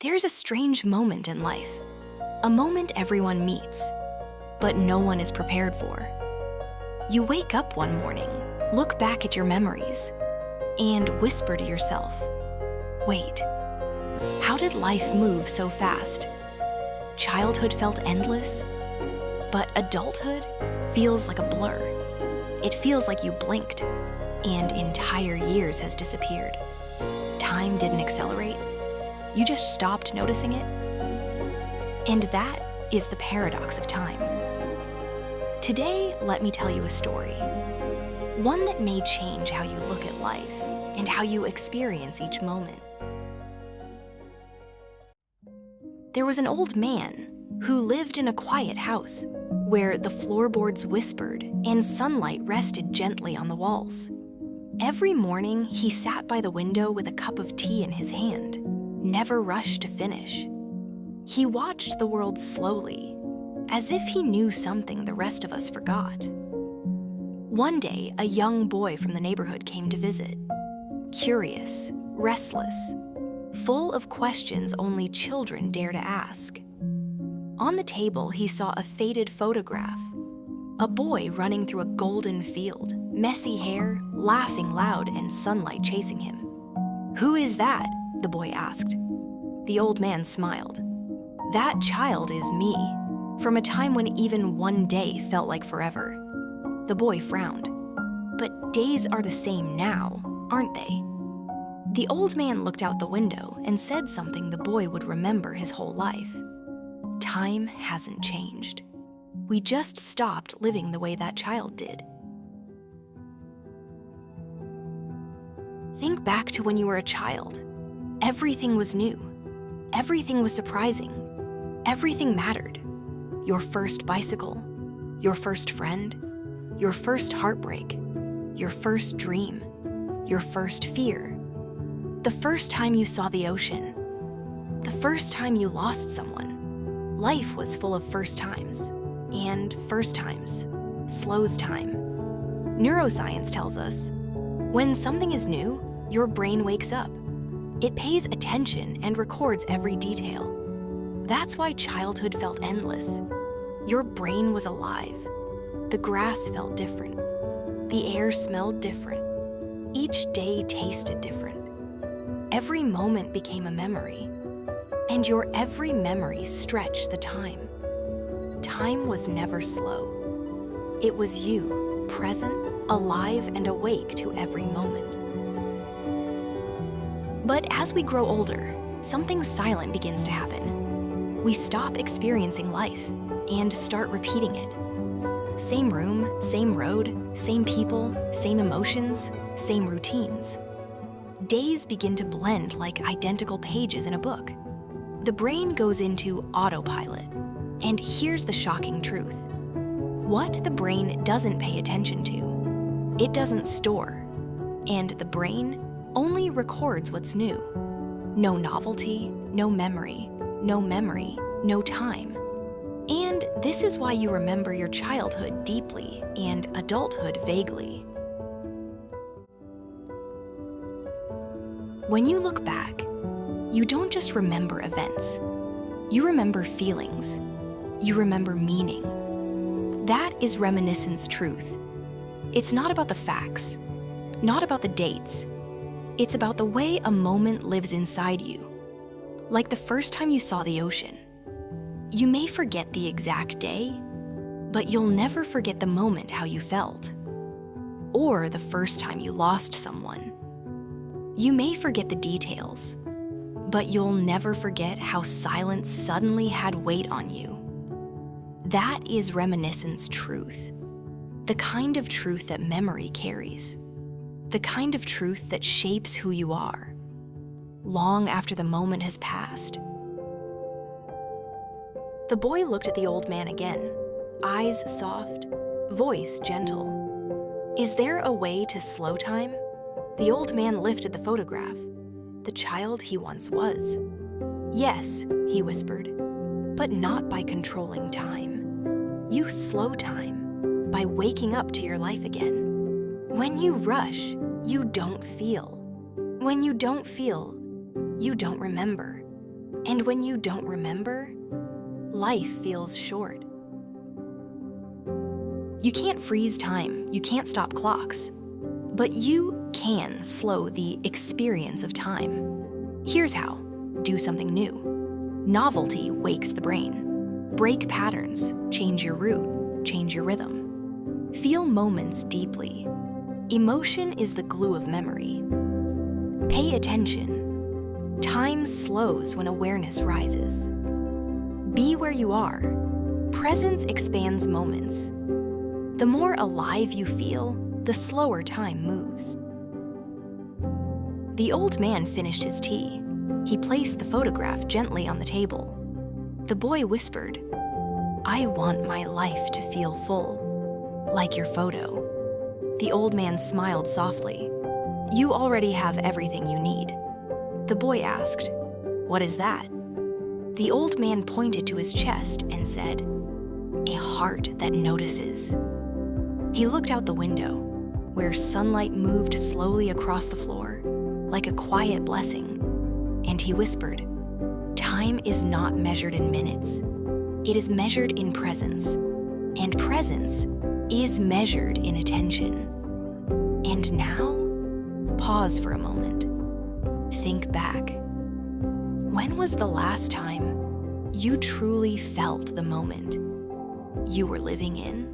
There's a strange moment in life, a moment everyone meets, but no one is prepared for. You wake up one morning, look back at your memories, and whisper to yourself, wait, how did life move so fast? Childhood felt endless, but adulthood feels like a blur. It feels like you blinked, and entire years has disappeared. Time didn't accelerate. You just stopped noticing it. And that is the paradox of time. Today, let me tell you a story. One that may change how you look at life and how you experience each moment. There was an old man who lived in a quiet house where the floorboards whispered and sunlight rested gently on the walls. Every morning, he sat by the window with a cup of tea in his hand, never rushed to finish. He watched the world slowly, as if he knew something the rest of us forgot. One day, a young boy from the neighborhood came to visit. Curious, restless, full of questions only children dare to ask. On the table, he saw a faded photograph. A boy running through a golden field, messy hair, laughing loud, and sunlight chasing him. "Who is that?" the boy asked. The old man smiled. "That child is me, from a time when even one day felt like forever." The boy frowned. "But days are the same now, aren't they?" The old man looked out the window and said something the boy would remember his whole life. Time hasn't changed. We just stopped living the way that child did. Think back to when you were a child. Everything was new. Everything was surprising. Everything mattered. Your first bicycle, your first friend, your first heartbreak, your first dream, your first fear, the first time you saw the ocean, the first time you lost someone. Life was full of first times, and first times slows time. Neuroscience tells us, when something is new, your brain wakes up. It pays attention and records every detail. That's why childhood felt endless. Your brain was alive. The grass felt different. The air smelled different. Each day tasted different. Every moment became a memory. And your every memory stretched the time. Time was never slow. It was you, present, alive, and awake to every moment. But as we grow older, something silent begins to happen. We stop experiencing life and start repeating it. Same room, same road, same people, same emotions, same routines. Days begin to blend like identical pages in a book. The brain goes into autopilot. And here's the shocking truth. What the brain doesn't pay attention to, it doesn't store. And the brain only records what's new. No novelty, no memory, no time. And this is why you remember your childhood deeply and adulthood vaguely. When you look back, you don't just remember events. You remember feelings. You remember meaning. That is reminiscence truth. It's not about the facts, not about the dates. It's about the way a moment lives inside you. Like the first time you saw the ocean. You may forget the exact day, but you'll never forget the moment how you felt. Or the first time you lost someone. You may forget the details, but you'll never forget how silence suddenly had weight on you. That is reminiscence truth. The kind of truth that memory carries. The kind of truth that shapes who you are, long after the moment has passed. The boy looked at the old man again, eyes soft, voice gentle. "Is there a way to slow time?" The old man lifted the photograph, the child he once was. "Yes," he whispered, "but not by controlling time. You slow time by waking up to your life again. When you rush, you don't feel. When you don't feel, you don't remember. And when you don't remember, life feels short. You can't freeze time, you can't stop clocks, but you can slow the experience of time. Here's how. Do something new. Novelty wakes the brain. Break patterns, change your route, change your rhythm. Feel moments deeply. Emotion is the glue of memory. Pay attention. Time slows when awareness rises. Be where you are. Presence expands moments. The more alive you feel, the slower time moves. The old man finished his tea. He placed the photograph gently on the table. The boy whispered, "I want my life to feel full, like your photo." The old man smiled softly. "You already have everything you need." The boy asked, "What is that?" The old man pointed to his chest and said, "A heart that notices." He looked out the window, where sunlight moved slowly across the floor, like a quiet blessing, and he whispered, "Time is not measured in minutes. It is measured in presence, and presence is measured in attention." And now, pause for a moment. Think back. When was the last time you truly felt the moment you were living in?